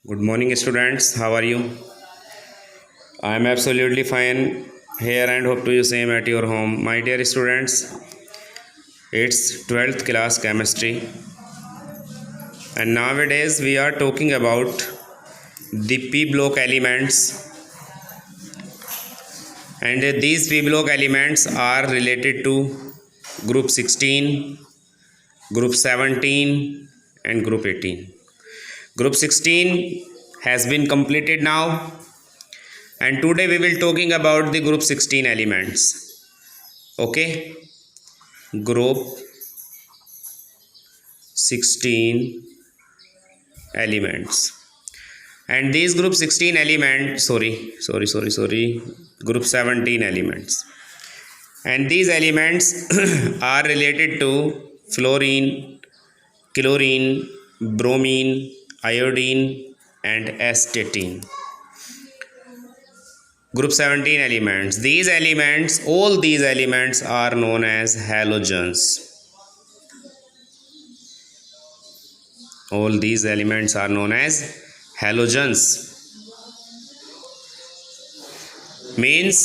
Good morning, students. How are you? I am absolutely fine here and hope to you same at your home. My dear students, it's 12th class chemistry, and nowadays we are talking about the p block elements, and these p block elements are related to group 16, group 17, and group 18. Group 16 has been completed now, and today we will talking about the group 16 elements. Okay, group 16 elements, and these group 16 elements, group 17 elements, and these elements are related to fluorine, chlorine, bromine, iodine, and astatine. Group 17 elements. All these elements are known as halogens. All these elements are known as halogens. Means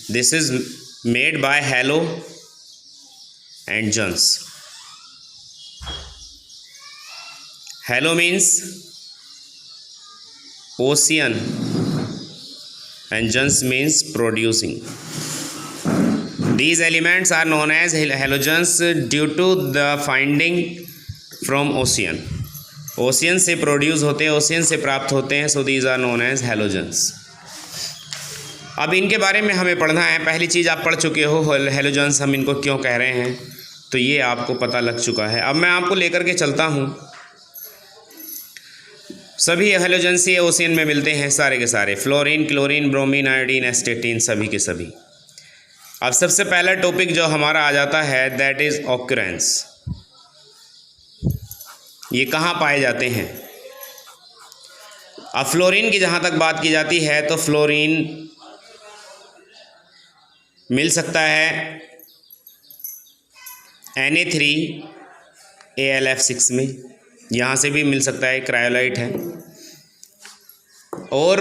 this is made by halo and gens. Halo means ocean and gens means producing. These elements are known as halogens due to the finding from ocean. Ocean से produce होते हैं, ocean से प्राप्त होते हैं. So these are known as halogens. अब इनके बारे में हमें पढ़ना है. पहली चीज़ आप पढ़ चुके हो, हेलोजेंस हम इनको क्यों कह रहे हैं, तो ये आपको पता लग चुका है. अब मैं आपको लेकर के चलता हूँ. सभी हेलोजेंस ये ओशियन में मिलते हैं, सारे के सारे. फ्लोरीन, क्लोरीन, ब्रोमीन, आयोडीन, एस्टेटीन, सभी के सभी. अब सबसे पहला टॉपिक जो हमारा आ जाता है दैट इज ऑक्यूरेंस. ये कहाँ पाए जाते हैं. अब फ्लोरीन की जहाँ तक बात की जाती है तो फ्लोरीन मिल सकता है Na3AlF6 में, यहाँ से भी मिल सकता है, क्रायोलाइट है. और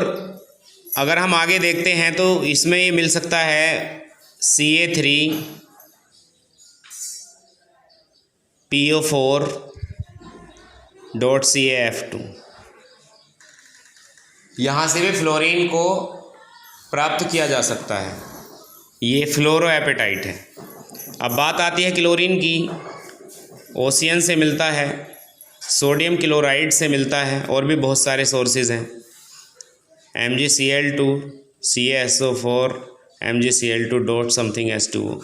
अगर हम आगे देखते हैं तो इसमें ये मिल सकता है Ca3PO4.CaF2. यहाँ से भी फ्लोरीन को प्राप्त किया जा सकता है. ये फ्लोरोएपेटाइट है. अब बात आती है क्लोरीन की. ओशियन से मिलता है, सोडियम क्लोराइड से मिलता है, और भी बहुत सारे सोर्सेज हैं. MgCl2, CaSO4, MgCl2 dot something H2O,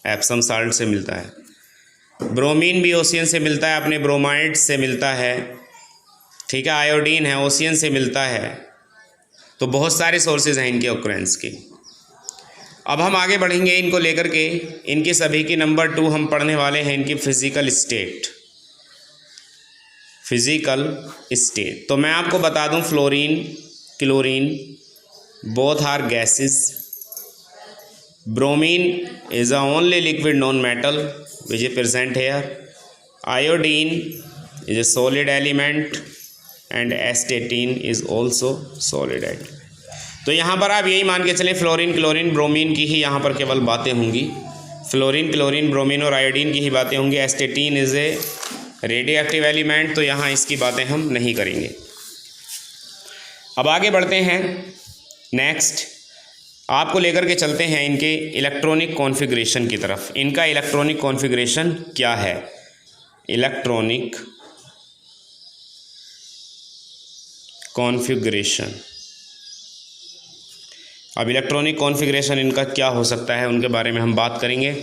Epsom salt से मिलता है. ब्रोमीन भी ओशियन से मिलता है, अपने ब्रोमाइड से मिलता है. ठीक है. आयोडीन है, ओशियन से मिलता है. तो बहुत सारे सोर्सेज हैं इनके ऑक्यूरेंस के. अब हम आगे बढ़ेंगे इनको लेकर के. इनकी सभी की नंबर 2 हम पढ़ने वाले हैं, इनकी फिजिकल स्टेट. तो मैं आपको बता दूं, fluorine, chlorine both are gases. Bromine is a only liquid non metal which is present here. Iodine is a solid element and astatine is also solid element. तो यहाँ पर आप यही मान के चलें, फ्लोरीन, क्लोरीन, ब्रोमीन की ही यहाँ पर केवल बातें होंगी. फ्लोरीन, क्लोरीन, ब्रोमीन और आयोडीन की ही बातें होंगी. Astatine is a radioactive element, तो यहाँ इसकी बातें हम नहीं करेंगे. अब आगे बढ़ते हैं. नेक्स्ट आपको लेकर के चलते हैं इनके इलेक्ट्रॉनिक कॉन्फ़िगरेशन की तरफ. इनका इलेक्ट्रॉनिक कॉन्फ़िगरेशन क्या है. Electronic configuration. अब इलेक्ट्रॉनिक कॉन्फ़िगरेशन इनका क्या हो सकता है, उनके बारे में हम बात करेंगे.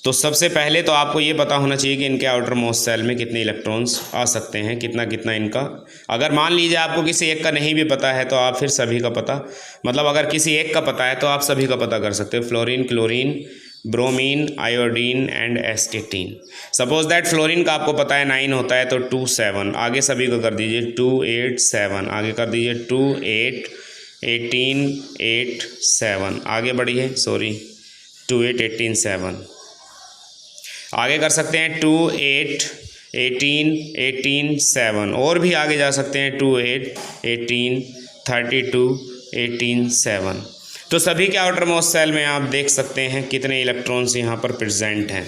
तो सबसे पहले तो आपको ये पता होना चाहिए कि इनके आउटर मोस्ट सेल में कितने इलेक्ट्रॉन्स आ सकते हैं, कितना कितना इनका. अगर मान लीजिए आपको किसी एक का नहीं भी पता है तो आप फिर सभी का पता, मतलब अगर किसी एक का पता है तो आप सभी का पता कर सकते हो. Fluorine, chlorine, bromine, iodine and एस्टेटीन. Suppose that fluorine का आपको पता है 9 होता है तो 2 7, आगे सभी को कर दीजिए 2 8 7, आगे कर दीजिए 2 8 18 8 7, आगे बढ़िए 2 8 18 7, आगे कर सकते हैं 2 8 18, 18, 7, और भी आगे जा सकते हैं 2, 8, 18, 32, 18, 7। तो सभी के आउटर मोस्ट सेल में आप देख सकते हैं कितने इलेक्ट्रॉन्स यहाँ पर प्रेजेंट हैं।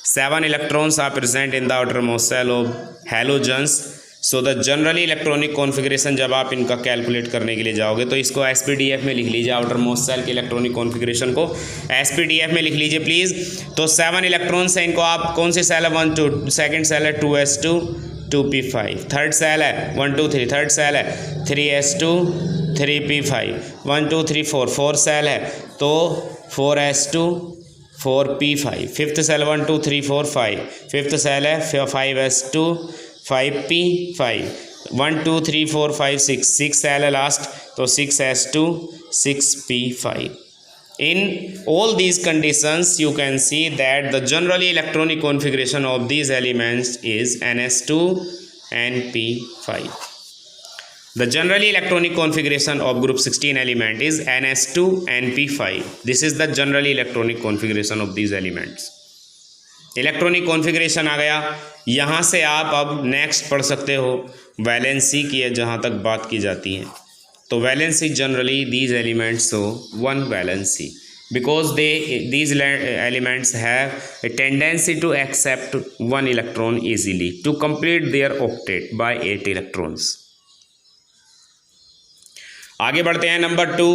7 electrons are present in the outermost shell of halogens. So the generally electronic configuration, जब आप इनका कैलकुलेट करने के लिए जाओगे तो इसको SPDF में लिख लीजिए। आउटर मोस्ट सेल के इलेक्ट्रॉनिक कॉन्फ़िगरेशन को SPDF में लिख लीजिए प्लीज़। तो 7 इलेक्ट्रॉन्स हैं, इनको आप कौन सी सेल है 1, 2, सेकेंड सेल है 2s2, 2p5, थर्ड सेल है 1, 2, 3, थर्ड सेल है 3s2, 3p5, 1, 2, 3, 4, फोर्थ सेल है तो 4s2, 4p5, fifth cell 1, 2, 3, 4, 5, fifth cell है 5s2, 5p5, 1, 2, 3, 4, 5, 6, 6 सेल है लास्ट तो 6s2, 6p5. In all these conditions you can see that the generally electronic configuration of these elements is ns2 and p5. The generally electronic configuration of group 16 element is ns2 and p5. This is the generally electronic configuration of these elements. Electronic configuration आ गया। यहाँ से आप अब next पढ़ सकते हो valency की, जहाँ तक बात की जाती है। तो valency generally these elements show 1 valency because these elements have a tendency to accept 1 electron easily to complete their octet by 8 electrons. आगे बढ़ते हैं नंबर 2,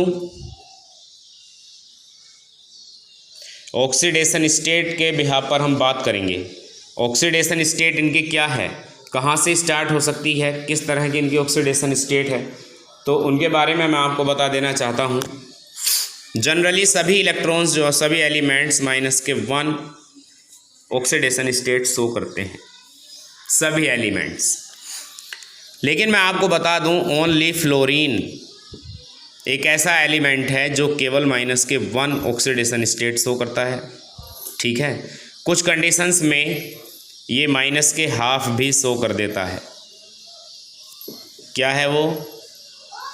ऑक्सीडेशन स्टेट के बिहाफ पर हम बात करेंगे। ऑक्सीडेशन स्टेट इनकी क्या है, कहाँ से स्टार्ट हो सकती है, किस तरह की इनकी ऑक्सीडेशन स्टेट है, तो उनके बारे में मैं आपको बता देना चाहता हूँ। जनरली सभी इलेक्ट्रॉन्स जो सभी एलिमेंट्स -1 ऑक्सीडेशन स्टेट शो करते हैं, सभी एलिमेंट्स। लेकिन मैं आपको बता दूँ ओनली फ्लोरीन एक ऐसा एलिमेंट है जो केवल -1 ऑक्सीडेशन स्टेट शो करता है। ठीक है, कुछ कंडीशंस में ये -½ भी शो कर देता है। क्या है वो?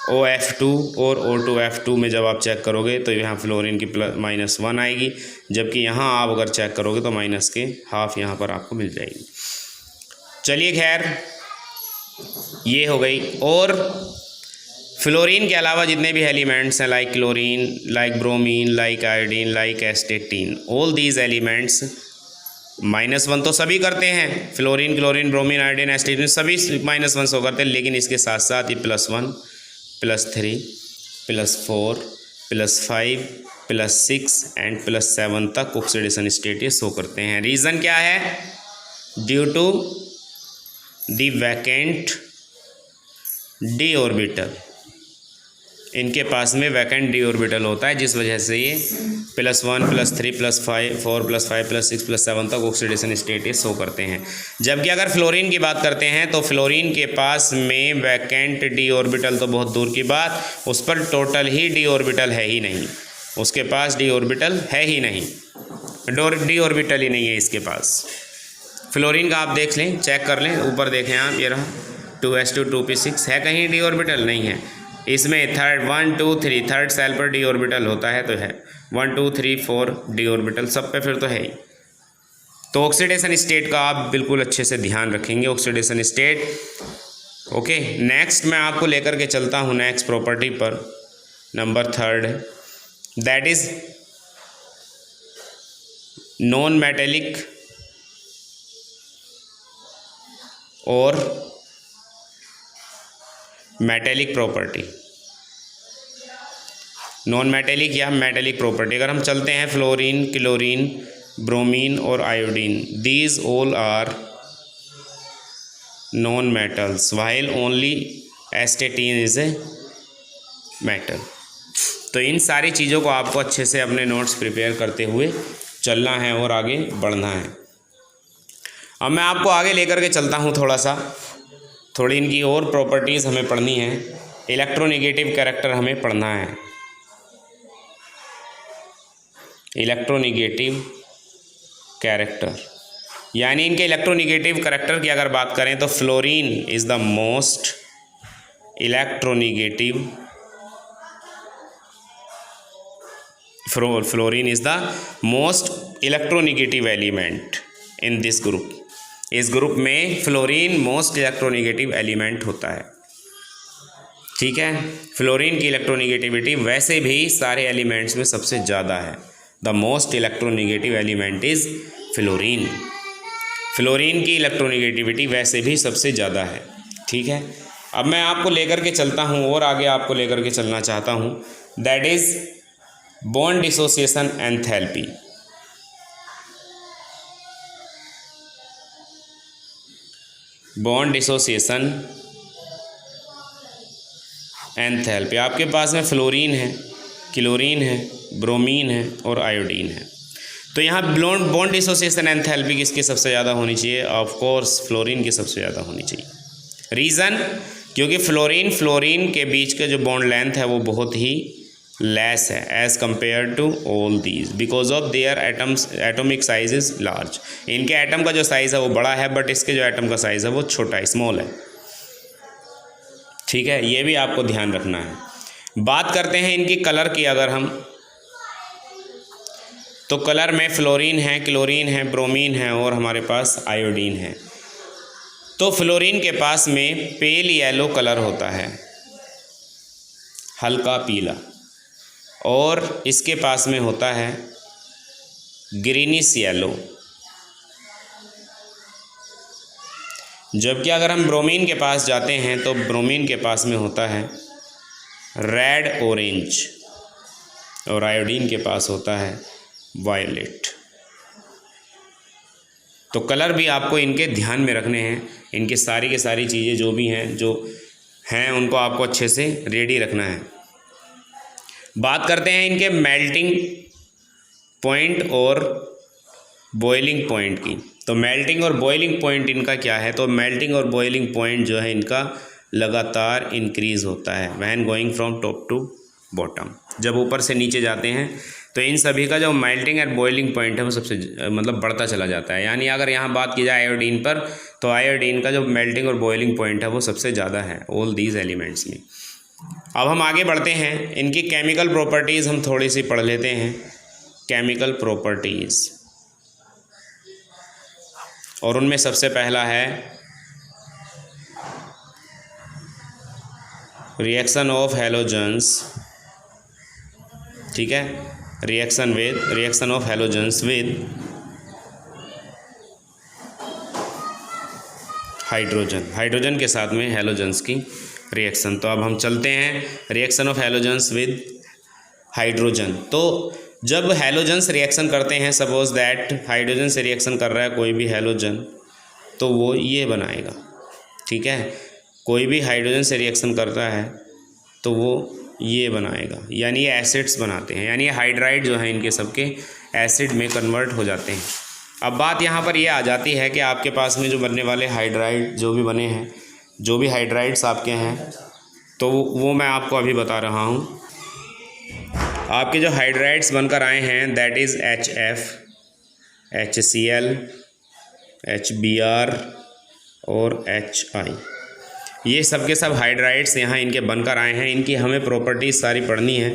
OF2 और O2F2 में जब आप चेक करोगे तो यहाँ फ्लोरीन की -1 आएगी, जबकि यहाँ आप अगर चेक करोगे तो -½ यहाँ पर आपको मिल जाएगी। चलिए खैर, ये हो गई। और फ्लोरीन के अलावा जितने भी एलिमेंट्स हैं like chlorine, like bromine, like iodine, like एस्टेटीन, all these elements -1 तो सभी करते हैं। फ्लोरीन, क्लोरीन, ब्रोमीन, आयोडीन, एस्टेटीन सभी -1 शो करते हैं, लेकिन इसके साथ साथ ये +1, +3, +4, +5, +6 एंड +7 तक ऑक्सीडेशन स्टेट ये शो करते हैं। रीज़न क्या है? Due to the vacant d orbital, इनके पास में वैकेंट डी ऑर्बिटल होता है, जिस वजह से ये +1, +3, +5, 4, +5, +6, +7 तक ऑक्सीडेशन स्टेट शो करते हैं। जबकि अगर फ्लोरीन की बात करते हैं तो फ्लोरीन के पास में वैकेंट डी ऑर्बिटल तो बहुत दूर की बात, उस पर टोटल ही डी ऑर्बिटल है ही नहीं, उसके पास डी ऑर्बिटल है ही नहीं, डी ऑर्बिटल ही नहीं है इसके पास। फ्लोरीन का आप देख लें, चेक कर लें, ऊपर देखें आप, ये रहा 2s2, 2p6 है, कहीं डी ऑर्बिटल नहीं है। इसमें 1, 2, 3 थर्ड सेल पर डी ऑर्बिटल होता है तो है, 1, 2, 3, 4 डी ऑर्बिटल सब पे फिर तो है ही। तो ऑक्सीडेशन स्टेट का आप बिल्कुल अच्छे से ध्यान रखेंगे, ऑक्सीडेशन स्टेट। ओके, नेक्स्ट मैं आपको लेकर के चलता हूँ नेक्स्ट प्रॉपर्टी पर, number 3, that is non metallic और मेटेलिक प्रॉपर्टी। नॉन मेटेलिक या मेटेलिक प्रॉपर्टी, अगर हम चलते हैं फ्लोरीन, क्लोरीन, ब्रोमीन और iodine, these all are non metals while only astatine is a metal. तो इन सारी चीज़ों को आपको अच्छे से अपने नोट्स प्रिपेयर करते हुए चलना है और आगे बढ़ना है। अब मैं आपको आगे लेकर के चलता हूँ, थोड़ी इनकी और प्रॉपर्टीज़ हमें पढ़नी है। इलेक्ट्रोनेगेटिव कैरेक्टर हमें पढ़ना है। इलेक्ट्रोनेगेटिव कैरेक्टर यानी इनके इलेक्ट्रोनेगेटिव कैरेक्टर की अगर बात करें तो fluorine is the most electronegative, fluorine is the most electronegative element in this group. इस ग्रुप में फ्लोरीन मोस्ट इलेक्ट्रोनेगेटिव एलिमेंट होता है। ठीक है, फ्लोरीन की इलेक्ट्रोनेगेटिविटी वैसे भी सारे एलिमेंट्स में सबसे ज़्यादा है। The most electronegative element is fluorine. Fluorine की इलेक्ट्रोनेगेटिविटी वैसे भी सबसे ज़्यादा है। ठीक है, अब मैं आपको लेकर के चलता हूँ और आगे आपको लेकर के चलना चाहता हूँ, that is bond dissociation enthalpy. Bond dissociation enthalpy. आपके पास में फ्लोरीन है, क्लोरीन है, ब्रोमीन है और आयोडीन है। तो यहाँ बॉन्ड डिसोसिएशन एंथैल्पी किसकी सबसे ज़्यादा होनी चाहिए? ऑफ कोर्स फ्लोरीन की सबसे ज़्यादा होनी चाहिए। रीज़न, क्योंकि फ्लोरीन के बीच का जो बॉन्ड लेंथ है वो बहुत ही लेस है as compare to all these, because of their atomic size is large. इनके एटम का जो साइज़ है वो बड़ा है, बट इसके जो एटम का साइज़ है वो छोटा है, स्मॉल है। ठीक है, ये भी आपको ध्यान रखना है। बात करते हैं इनकी कलर की अगर हम, तो कलर में फ्लोरीन है, क्लोरीन है, ब्रोमीन है और हमारे पास आयोडीन है। तो फ्लोरीन के पास में पेल येलो कलर होता है, हल्का पीला, और इसके पास में होता है ग्रीनिश येलो। जबकि अगर हम ब्रोमीन के पास जाते हैं तो ब्रोमीन के पास में होता है रेड ऑरेंज और आयोडीन के पास होता है वायलेट। तो कलर भी आपको इनके ध्यान में रखने हैं। इनकी सारी की सारी चीज़ें जो भी हैं उनको आपको अच्छे से रेडी रखना है। बात करते हैं इनके मेल्टिंग पॉइंट और बॉइलिंग पॉइंट की। तो मेल्टिंग और बॉइलिंग पॉइंट इनका क्या है? तो मेल्टिंग और बॉइलिंग पॉइंट जो है इनका लगातार इंक्रीज़ होता है when going from top to bottom. जब ऊपर से नीचे जाते हैं तो इन सभी का जो मेल्टिंग और बॉइलिंग पॉइंट है वो सबसे बढ़ता चला जाता है। यानी अगर यहाँ बात की जाए आयोडीन पर, तो आयोडीन का जो मेल्टिंग और बॉइलिंग पॉइंट है वो सबसे ज़्यादा है ऑल दीज एलिमेंट्स में। अब हम आगे बढ़ते हैं, इनकी केमिकल प्रॉपर्टीज़ हम थोड़ी सी पढ़ लेते हैं। केमिकल प्रॉपर्टीज़, और उनमें सबसे पहला है रिएक्शन ऑफ हैलोजेंस। ठीक है, reaction of halogens with hydrogen के साथ में हैलोजेंस की रिएक्शन। तो अब हम चलते हैं reaction of halogens with hydrogen. तो जब हैलोजेंस रिएक्शन करते हैं, सपोज दैट हाइड्रोजन से रिएक्शन कर रहा है कोई भी हैलोजन, तो वो ये बनाएगा। ठीक है, कोई भी हाइड्रोजन से रिएक्शन करता है तो वो ये बनाएगा, यानी ये एसिड्स बनाते हैं, यानी ये हाइड्राइड जो है इनके सबके एसिड में कन्वर्ट हो जाते हैं। अब बात यहाँ पर ये आ जाती है कि आपके पास में जो बनने वाले हाइड्राइड जो भी बने हैं, जो भी हाइड्राइड्स आपके हैं, तो वो मैं आपको अभी बता रहा हूँ। आपके जो हाइड्राइड्स बनकर आए हैं that is HF, HCl, HBr और HI। ये सब के सब हाइड्राइड्स यहाँ इनके बनकर आए हैं। इनकी हमें प्रॉपर्टीज़ सारी पढ़नी है,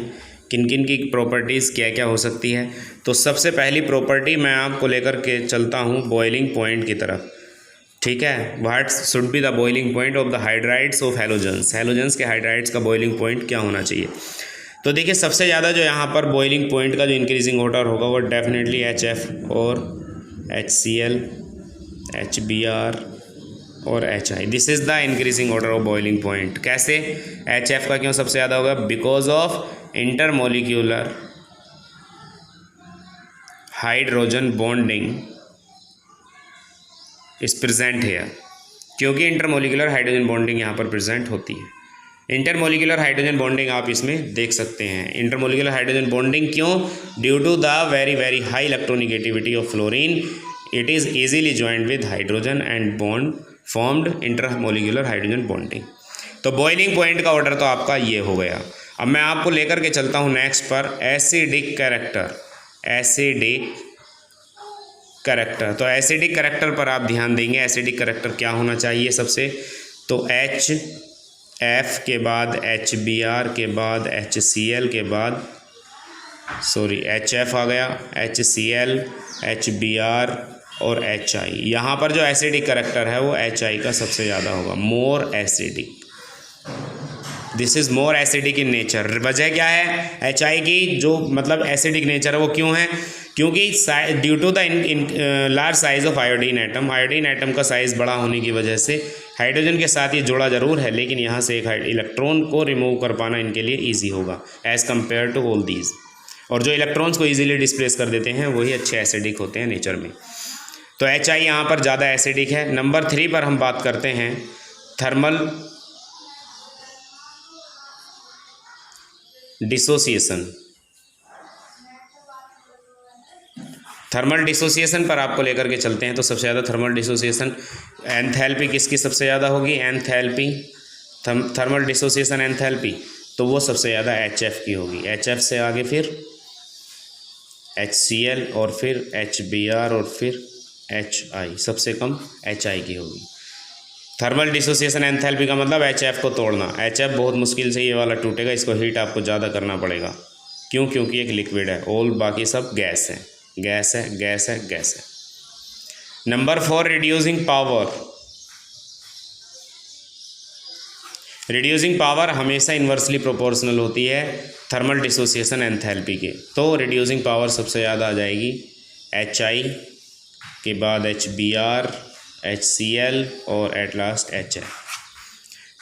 किन किन की प्रॉपर्टीज़ क्या क्या हो सकती है। तो सबसे पहली प्रॉपर्टी मैं आपको लेकर के चलता हूँ बॉइलिंग पॉइंट की तरफ। ठीक है, what should be the boiling point of the hydrides of halogens. Halogens के हाइड्राइड्स का बॉइलिंग पॉइंट क्या होना चाहिए? तो देखिए, सबसे ज़्यादा जो यहाँ पर बॉइलिंग पॉइंट का जो इंक्रीजिंग ऑर्डर होगा वो डेफिनेटली HF और HCl, HBr और HI। This is the increasing order of boiling point. कैसे? HF का क्यों सबसे ज़्यादा होगा? Because of intermolecular hydrogen bonding is present here. क्योंकि इंटरमोलिकुलर हाइड्रोजन बॉन्डिंग यहाँ पर प्रेजेंट होती है। इंटरमोलिकुलर हाइड्रोजन बॉन्डिंग आप इसमें देख सकते हैं। इंटरमोलिकुलर हाइड्रोजन बॉन्डिंग क्यों? Due to the very high electronegativity of fluorine, it is easily joint with hydrogen and bond formed intermolecular hydrogen bonding. तो बॉइलिंग पॉइंट का ऑर्डर तो आपका ये हो गया। अब मैं आपको लेकर के चलता हूँ नेक्स्ट पर एसिडिक कैरेक्टर। कैरेक्टर, तो एसिडिक कैरेक्टर पर आप ध्यान देंगे। एसिडिक कैरेक्टर क्या होना चाहिए सबसे? तो HF के बाद HBr के बाद HCl के बाद HF आ गया, HCl, HBr और HI। यहाँ पर जो एसिडिक करेक्टर है वो HI का सबसे ज़्यादा होगा, more acidic. This is more acidic in nature. वजह क्या है HI की, जो मतलब एसिडिक नेचर है वो क्यों है? क्योंकि due to the large size of iodine atom, iodine atom का साइज़ बड़ा होने की वजह से हाइड्रोजन के साथ ये जुड़ा ज़रूर है, लेकिन यहाँ से एक इलेक्ट्रॉन को रिमूव कर पाना इनके लिए ईजी होगा as compare to all these. और जो इलेक्ट्रॉन्स को ईजिली डिस्प्लेस कर देते हैं वही अच्छे एसिडिक होते हैं नेचर में। तो HI यहाँ पर ज़्यादा एसिडिक है। नंबर 3 पर हम बात करते हैं थर्मल डिसोसिएशन। थर्मल डिसोसिएशन पर आपको लेकर के चलते हैं। तो सबसे ज़्यादा थर्मल डिसोसिएशन एंथैल्पी किसकी सबसे ज़्यादा होगी? एंथैल्पी, थर्मल डिसोसिएशन एंथैल्पी, तो वो सबसे ज़्यादा HF की होगी। HF से आगे फिर HCl और फिर HBr और फिर HI, सबसे कम HI की होगी। थर्मल डिसोसिएशन एंथैल्पी का मतलब HF को तोड़ना। HF बहुत मुश्किल से ये वाला टूटेगा, इसको हीट आपको ज़्यादा करना पड़ेगा। क्यों? क्योंकि एक लिक्विड है, ऑल बाकी सब गैस है, गैस है, गैस है, गैस है। Number 4 reducing power. Reducing power हमेशा इन्वर्सली प्रोपोर्शनल होती है थर्मल डिसोसिएशन एंथैल्पी के। तो रिड्यूसिंग पावर सबसे ज़्यादा आ जाएगी HI के बाद HBr, HCl और एट लास्ट HF।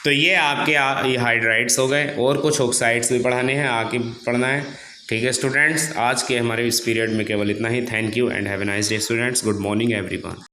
तो ये आपके ये हाइड्राइड्स हो गए, और कुछ ऑक्साइड्स भी पढ़ाने हैं, आके पढ़ना है। ठीक है स्टूडेंट्स, आज के हमारे इस पीरियड में केवल इतना ही। Thank you and have a nice day students. Good morning everyone.